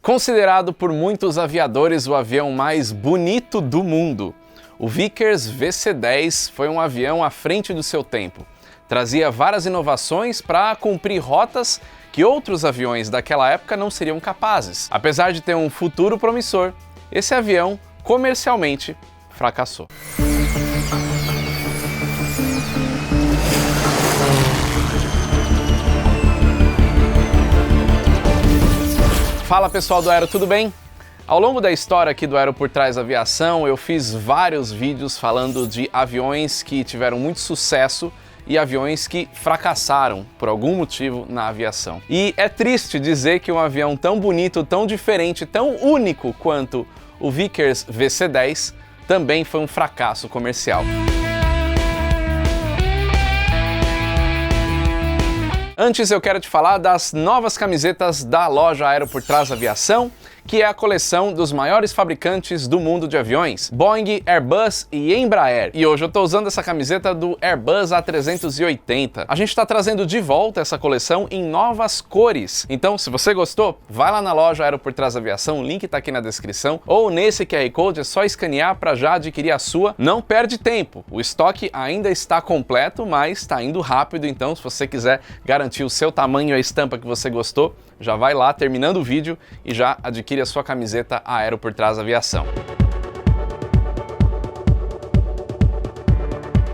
Considerado por muitos aviadores o avião mais bonito do mundo, o Vickers VC-10 foi um avião à frente do seu tempo. Trazia várias inovações para cumprir rotas que outros aviões daquela época não seriam capazes. Apesar de ter um futuro promissor, esse avião comercialmente fracassou. Fala pessoal do Aero, tudo bem? Ao longo da história aqui do Aero por Trás da Aviação, eu fiz vários vídeos falando de aviões que tiveram muito sucesso e aviões que fracassaram por algum motivo na aviação. E é triste dizer que um avião tão bonito, tão diferente, tão único quanto o Vickers VC-10 também foi um fracasso comercial. Antes eu quero te falar das novas camisetas da loja Aero por Trás da Aviação, que é a coleção dos maiores fabricantes do mundo de aviões, Boeing, Airbus e Embraer. E hoje eu estou usando essa camiseta do Airbus A380. A gente está trazendo de volta essa coleção em novas cores. Então, se você gostou, vai lá na loja Aero por Trás da Aviação, o link está aqui na descrição, ou nesse QR Code é só escanear para já adquirir a sua. Não perde tempo, o estoque ainda está completo, mas está indo rápido, então se você quiser garantir o seu tamanho e a estampa que você gostou, já vai lá terminando o vídeo e já adquire a sua camiseta Aero por Trás da Aviação.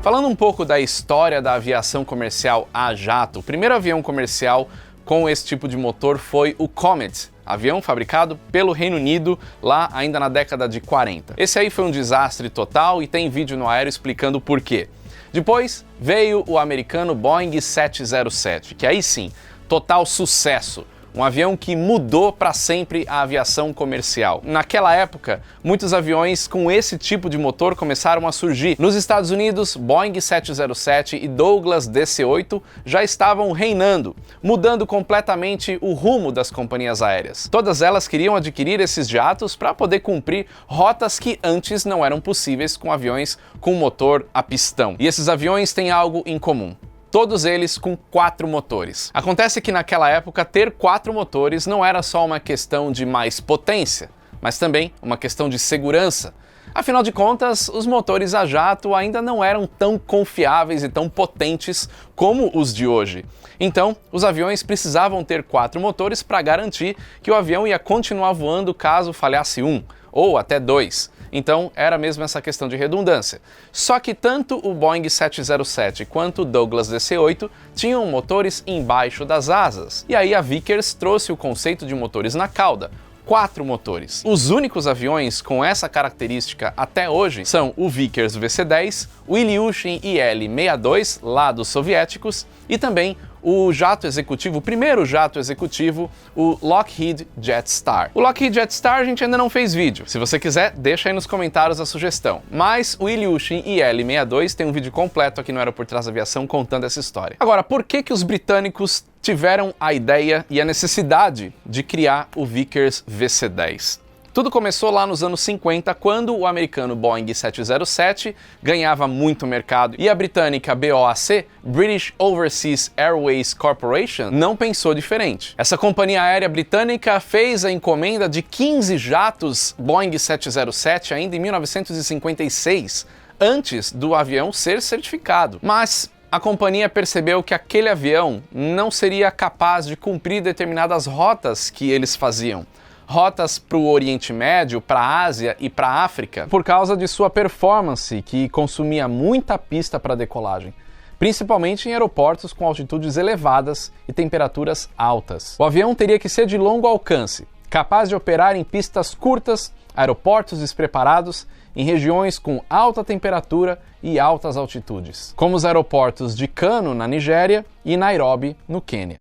Falando um pouco da história da aviação comercial a jato, o primeiro avião comercial com esse tipo de motor foi o Comet, avião fabricado pelo Reino Unido lá ainda na década de 40. Esse aí foi um desastre total e tem vídeo no Aero explicando o porquê. Depois veio o americano Boeing 707, que aí sim, total sucesso. Um avião que mudou para sempre a aviação comercial. Naquela época, muitos aviões com esse tipo de motor começaram a surgir. Nos Estados Unidos, Boeing 707 e Douglas DC-8 já estavam reinando, mudando completamente o rumo das companhias aéreas. Todas elas queriam adquirir esses jatos para poder cumprir rotas que antes não eram possíveis com aviões com motor a pistão. E esses aviões têm algo em comum. Todos eles com 4 motores. Acontece que naquela época ter 4 motores não era só uma questão de mais potência, mas também uma questão de segurança. Afinal de contas, os motores a jato ainda não eram tão confiáveis e tão potentes como os de hoje. Então, os aviões precisavam ter 4 motores para garantir que o avião ia continuar voando caso falhasse um, ou até 2. Então era mesmo essa questão de redundância. Só que tanto o Boeing 707 quanto o Douglas DC-8 tinham motores embaixo das asas. E aí a Vickers trouxe o conceito de motores na cauda. 4 motores. Os únicos aviões com essa característica até hoje são o Vickers VC-10, o Ilyushin IL-62, lá dos soviéticos, e também o jato executivo, o primeiro jato executivo, o Lockheed Jetstar. O Lockheed Jetstar a gente ainda não fez vídeo. Se você quiser, deixa aí nos comentários a sugestão. Mas o Ilyushin IL-62 tem um vídeo completo aqui no Aero por Trás da Aviação contando essa história. Agora, por que os britânicos tiveram a ideia e a necessidade de criar o Vickers VC-10? Tudo começou lá nos anos 50, quando o americano Boeing 707 ganhava muito mercado e a britânica BOAC, British Overseas Airways Corporation, não pensou diferente. Essa companhia aérea britânica fez a encomenda de 15 jatos Boeing 707 ainda em 1956, antes do avião ser certificado. Mas a companhia percebeu que aquele avião não seria capaz de cumprir determinadas rotas que eles faziam. Rotas para o Oriente Médio, para a Ásia e para a África, por causa de sua performance, que consumia muita pista para decolagem, principalmente em aeroportos com altitudes elevadas e temperaturas altas. O avião teria que ser de longo alcance, capaz de operar em pistas curtas, aeroportos despreparados, em regiões com alta temperatura e altas altitudes, como os aeroportos de Kano, na Nigéria, e Nairobi, no Quênia.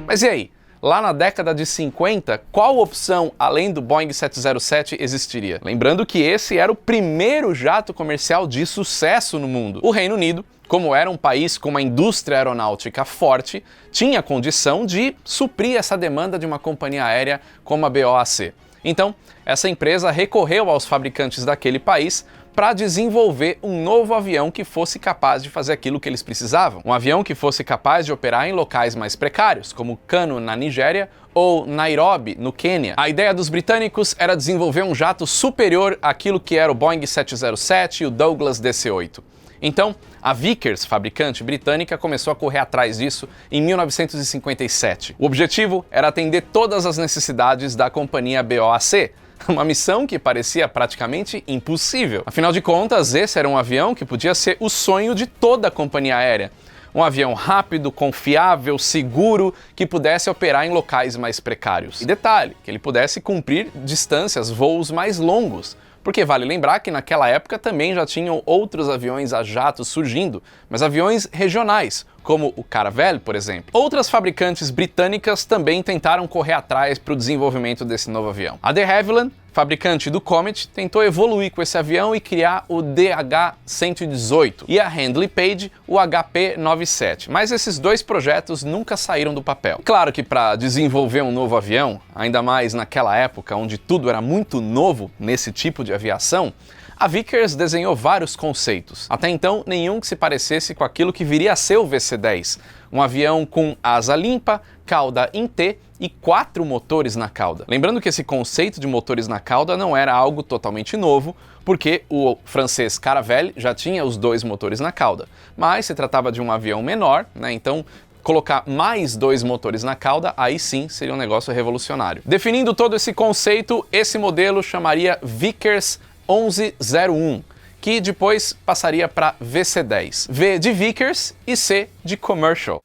Mas e aí? Lá na década de 50, qual opção além do Boeing 707 existiria? Lembrando que esse era o primeiro jato comercial de sucesso no mundo. O Reino Unido, como era um país com uma indústria aeronáutica forte, tinha condição de suprir essa demanda de uma companhia aérea como a BOAC. Então, essa empresa recorreu aos fabricantes daquele país para desenvolver um novo avião que fosse capaz de fazer aquilo que eles precisavam. Um avião que fosse capaz de operar em locais mais precários, como Kano, na Nigéria, ou Nairobi, no Quênia. A ideia dos britânicos era desenvolver um jato superior àquilo que era o Boeing 707 e o Douglas DC-8. Então, a Vickers, fabricante britânica, começou a correr atrás disso em 1957. O objetivo era atender todas as necessidades da companhia BOAC, uma missão que parecia praticamente impossível. Afinal de contas, esse era um avião que podia ser o sonho de toda a companhia aérea. Um avião rápido, confiável, seguro, que pudesse operar em locais mais precários. E detalhe, que ele pudesse cumprir distâncias, voos mais longos. Porque vale lembrar que naquela época também já tinham outros aviões a jato surgindo, mas aviões regionais, como o Caravelle, por exemplo. Outras fabricantes britânicas também tentaram correr atrás para o desenvolvimento desse novo avião. A de Havilland, fabricante do Comet, tentou evoluir com esse avião e criar o DH-118 e a Handley Page o HP-97, mas esses dois projetos nunca saíram do papel. Claro que para desenvolver um novo avião, ainda mais naquela época onde tudo era muito novo nesse tipo de aviação, a Vickers desenhou vários conceitos. Até então, nenhum que se parecesse com aquilo que viria a ser o VC-10, um avião com asa limpa, cauda em T e 4 motores na cauda. Lembrando que esse conceito de motores na cauda não era algo totalmente novo, porque o francês Caravelle já tinha os 2 motores na cauda, mas se tratava de um avião menor, né? Então colocar mais 2 motores na cauda, aí sim seria um negócio revolucionário. Definindo todo esse conceito, esse modelo chamaria Vickers 1101, que depois passaria para VC-10. V de Vickers e C de Commercial.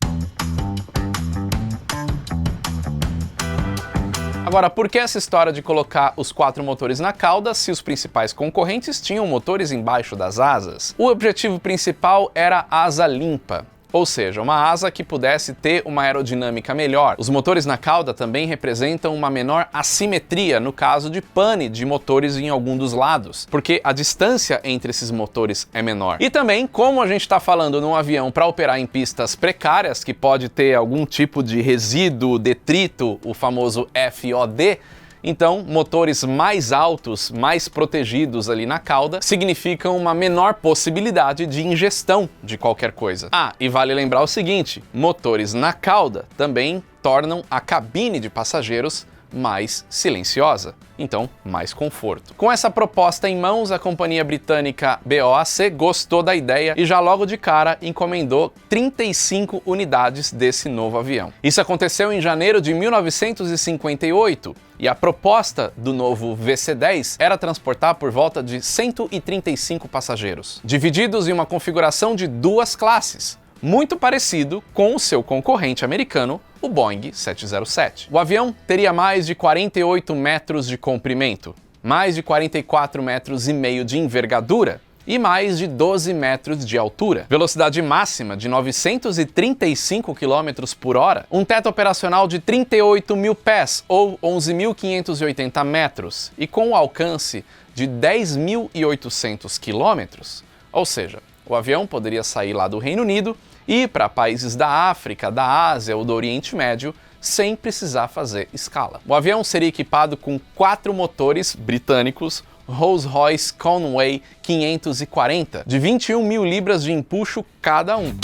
Agora, por que essa história de colocar os 4 motores na cauda se os principais concorrentes tinham motores embaixo das asas? O objetivo principal era asa limpa. Ou seja, uma asa que pudesse ter uma aerodinâmica melhor. Os motores na cauda também representam uma menor assimetria no caso de pane de motores em algum dos lados, porque a distância entre esses motores é menor. E também, como a gente está falando num avião para operar em pistas precárias, que pode ter algum tipo de resíduo, detrito, o famoso FOD, então, motores mais altos, mais protegidos ali na cauda, significam uma menor possibilidade de ingestão de qualquer coisa. Ah, e vale lembrar o seguinte, motores na cauda também tornam a cabine de passageiros mais silenciosa, então mais conforto. Com essa proposta em mãos, a companhia britânica BOAC gostou da ideia e já logo de cara encomendou 35 unidades desse novo avião. Isso aconteceu em janeiro de 1958 e a proposta do novo VC-10 era transportar por volta de 135 passageiros, divididos em uma configuração de 2 classes, muito parecido com o seu concorrente americano, o Boeing 707. O avião teria mais de 48 metros de comprimento, mais de 44 metros e meio de envergadura e mais de 12 metros de altura. Velocidade máxima de 935 km por hora, um teto operacional de 38 mil pés ou 11.580 metros e com um alcance de 10.800 km, ou seja, o avião poderia sair lá do Reino Unido e ir para países da África, da Ásia ou do Oriente Médio sem precisar fazer escala. O avião seria equipado com 4 motores britânicos Rolls-Royce Conway 540, de 21 mil libras de empuxo cada um.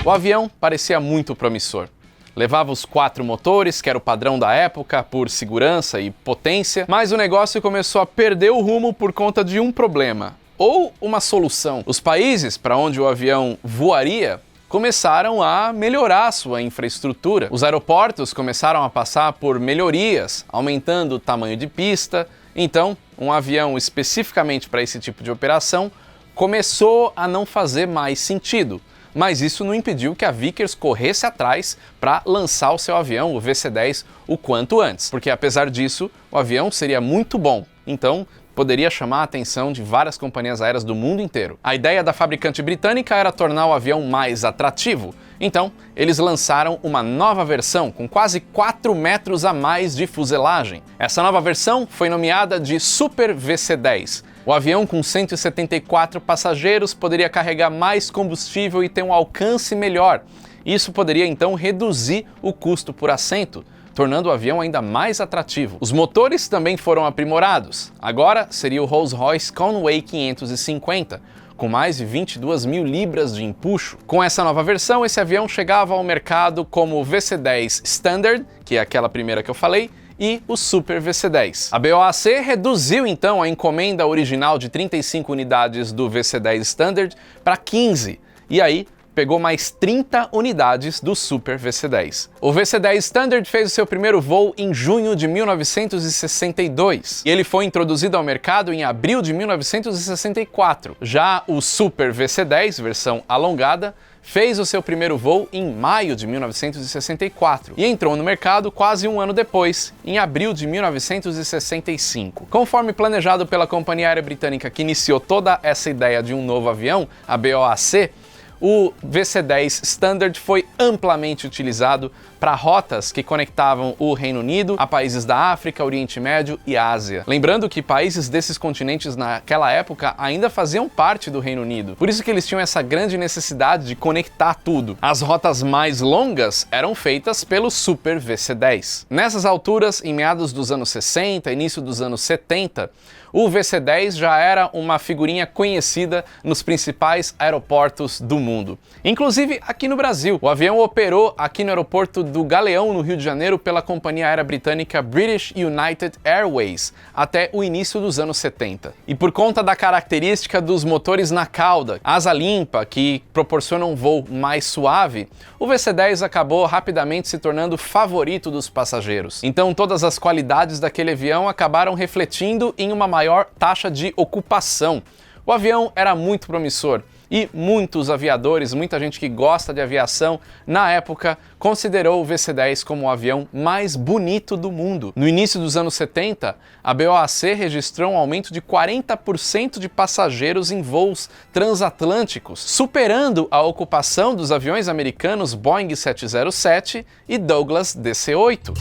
O avião parecia muito promissor. Levava os 4 motores, que era o padrão da época, por segurança e potência, mas o negócio começou a perder o rumo por conta de um problema, ou uma solução. Os países para onde o avião voaria começaram a melhorar sua infraestrutura. Os aeroportos começaram a passar por melhorias, aumentando o tamanho de pista. Então, um avião especificamente para esse tipo de operação começou a não fazer mais sentido. Mas isso não impediu que a Vickers corresse atrás para lançar o seu avião, o VC-10, o quanto antes. Porque apesar disso, o avião seria muito bom. Então, poderia chamar a atenção de várias companhias aéreas do mundo inteiro. A ideia da fabricante britânica era tornar o avião mais atrativo. Então, eles lançaram uma nova versão com quase 4 metros a mais de fuselagem. Essa nova versão foi nomeada de Super VC-10. O avião com 174 passageiros poderia carregar mais combustível e ter um alcance melhor. Isso poderia então reduzir o custo por assento, tornando o avião ainda mais atrativo. Os motores também foram aprimorados. Agora seria o Rolls-Royce Conway 550, com mais de 22 mil libras de empuxo. Com essa nova versão, esse avião chegava ao mercado como o VC-10 Standard, que é aquela primeira que eu falei, e o Super VC-10. A BOAC reduziu então a encomenda original de 35 unidades do VC-10 Standard para 15, e aí pegou mais 30 unidades do Super VC-10. O VC-10 Standard fez o seu primeiro voo em junho de 1962 e ele foi introduzido ao mercado em abril de 1964. Já o Super VC-10, versão alongada, fez o seu primeiro voo em maio de 1964 e entrou no mercado quase um ano depois, em abril de 1965. Conforme planejado pela companhia aérea britânica que iniciou toda essa ideia de um novo avião, a BOAC, o VC-10 Standard foi amplamente utilizado para rotas que conectavam o Reino Unido a países da África, Oriente Médio e Ásia. Lembrando que países desses continentes naquela época ainda faziam parte do Reino Unido, por isso que eles tinham essa grande necessidade de conectar tudo. As rotas mais longas eram feitas pelo Super VC-10. Nessas alturas, em meados dos anos 60, início dos anos 70, o VC-10 já era uma figurinha conhecida nos principais aeroportos do mundo, inclusive aqui no Brasil. O avião operou aqui no aeroporto do Galeão, no Rio de Janeiro, pela companhia aérea britânica British United Airways até o início dos anos 70. E por conta da característica dos motores na cauda, asa limpa, que proporciona um voo mais suave, o VC-10 acabou rapidamente se tornando favorito dos passageiros. Então todas as qualidades daquele avião acabaram refletindo em uma maior taxa de ocupação. O avião era muito promissor e muitos aviadores, muita gente que gosta de aviação, na época considerou o VC-10 como o avião mais bonito do mundo. No início dos anos 70, a BOAC registrou um aumento de 40% de passageiros em voos transatlânticos, superando a ocupação dos aviões americanos Boeing 707 e Douglas DC-8.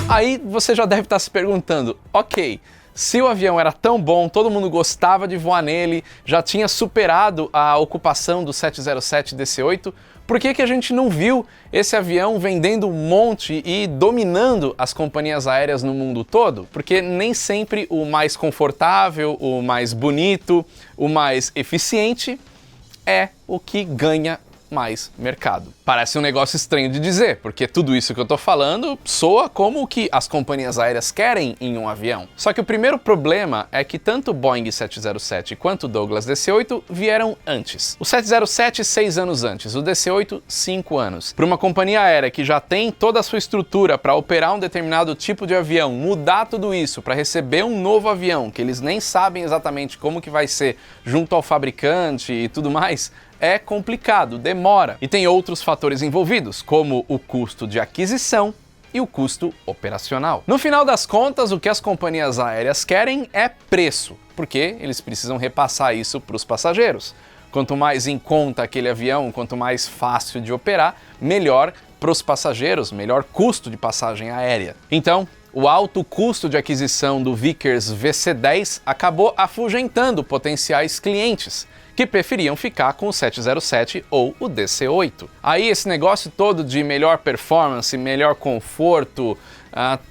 Aí você já deve estar se perguntando, ok, se o avião era tão bom, todo mundo gostava de voar nele, já tinha superado a ocupação do 707 DC-8, por que a gente não viu esse avião vendendo um monte e dominando as companhias aéreas no mundo todo? Porque nem sempre o mais confortável, o mais bonito, o mais eficiente é o que ganha mais mercado. Parece um negócio estranho de dizer, porque tudo isso que eu tô falando soa como o que as companhias aéreas querem em um avião. Só que o primeiro problema é que tanto o Boeing 707 quanto o Douglas DC-8 vieram antes. O 707, 6 anos antes, o DC-8, 5 anos. Para uma companhia aérea que já tem toda a sua estrutura para operar um determinado tipo de avião, mudar tudo isso para receber um novo avião, que eles nem sabem exatamente como que vai ser junto ao fabricante e tudo mais, é complicado, demora. E tem outros fatores envolvidos, como o custo de aquisição e o custo operacional. No final das contas, o que as companhias aéreas querem é preço, porque eles precisam repassar isso para os passageiros. Quanto mais em conta aquele avião, quanto mais fácil de operar, melhor para os passageiros, melhor custo de passagem aérea. Então, o alto custo de aquisição do Vickers VC-10 acabou afugentando potenciais clientes, que preferiam ficar com o 707 ou o DC-8. Aí esse negócio todo de melhor performance, melhor conforto,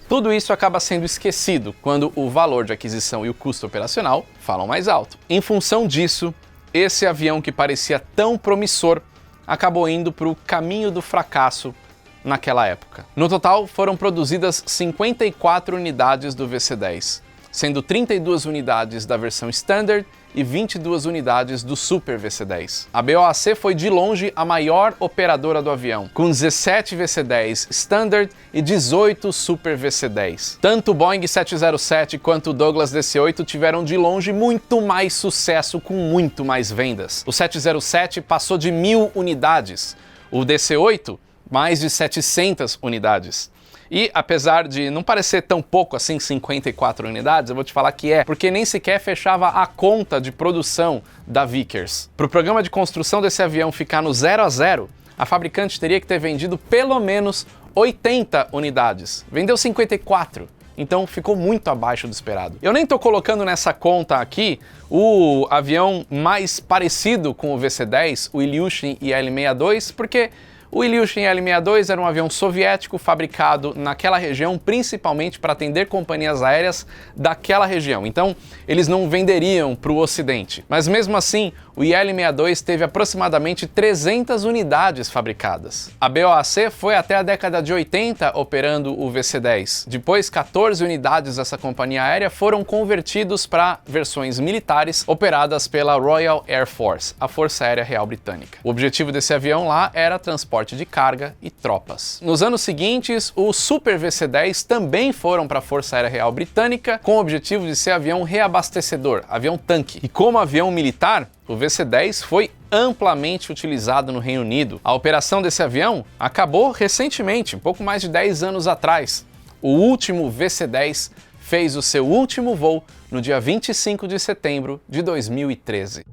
tudo isso acaba sendo esquecido quando o valor de aquisição e o custo operacional falam mais alto. Em função disso, esse avião que parecia tão promissor acabou indo para o caminho do fracasso naquela época. No total, foram produzidas 54 unidades do VC-10, sendo 32 unidades da versão Standard e 22 unidades do Super VC-10. A BOAC foi de longe a maior operadora do avião, com 17 VC-10 Standard e 18 Super VC-10. Tanto o Boeing 707 quanto o Douglas DC-8 tiveram de longe muito mais sucesso com muito mais vendas. O 707 passou de 1.000 unidades, o DC-8 mais de 700 unidades. E apesar de não parecer tão pouco assim, 54 unidades, eu vou te falar que é, porque nem sequer fechava a conta de produção da Vickers. Para o programa de construção desse avião ficar no 0 a 0, a fabricante teria que ter vendido pelo menos 80 unidades. Vendeu 54. Então ficou muito abaixo do esperado. Eu nem estou colocando nessa conta aqui o avião mais parecido com o VC-10, o Ilyushin IL-62, porque O Ilyushin Il-62 era um avião soviético fabricado naquela região, principalmente para atender companhias aéreas daquela região. Então, eles não venderiam para o Ocidente. Mas mesmo assim, o Il-62 teve aproximadamente 300 unidades fabricadas. A BOAC foi até a década de 80 operando o VC-10. Depois, 14 unidades dessa companhia aérea foram convertidos para versões militares operadas pela Royal Air Force, a Força Aérea Real Britânica. O objetivo desse avião lá era transporte de carga e tropas. Nos anos seguintes, os Super VC-10 também foram para a Força Aérea Real Britânica com o objetivo de ser avião reabastecedor, avião tanque. E como avião militar, o VC-10 foi amplamente utilizado no Reino Unido. A operação desse avião acabou recentemente, um pouco mais de 10 anos atrás. O último VC-10 fez o seu último voo no dia 25 de setembro de 2013.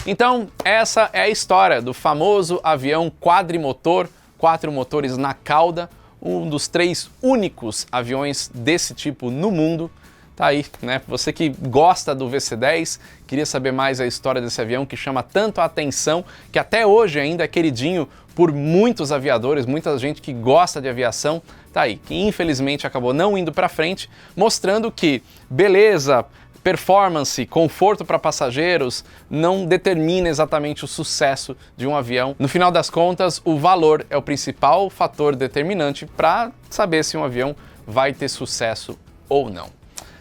Então, essa é a história do famoso avião quadrimotor, 4 motores na cauda, um dos 3 únicos aviões desse tipo no mundo. Tá aí, né? Você que gosta do VC-10, queria saber mais a história desse avião que chama tanto a atenção, que até hoje ainda é queridinho por muitos aviadores, muita gente que gosta de aviação, tá aí, que infelizmente acabou não indo para frente, mostrando que beleza, performance, conforto para passageiros não determina exatamente o sucesso de um avião. No final das contas, o valor é o principal fator determinante para saber se um avião vai ter sucesso ou não.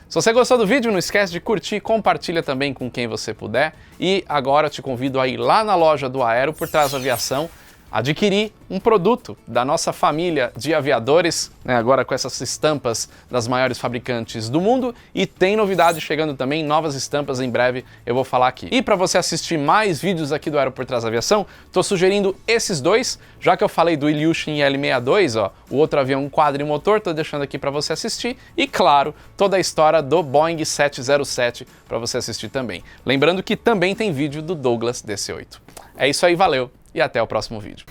Se você gostou do vídeo, não esquece de curtir, compartilha também com quem você puder. E agora eu te convido a ir lá na loja do Aero por Trás da Aviação, adquirir um produto da nossa família de aviadores, né, agora com essas estampas das maiores fabricantes do mundo, e tem novidade chegando também, novas estampas em breve eu vou falar aqui. E para você assistir mais vídeos aqui do Aero por Trás da Aviação, estou sugerindo esses dois, já que eu falei do Ilyushin Il-62, ó, o outro avião quadrimotor, estou deixando aqui para você assistir, e claro, toda a história do Boeing 707 para você assistir também. Lembrando que também tem vídeo do Douglas DC-8. É isso aí, valeu! E até o próximo vídeo.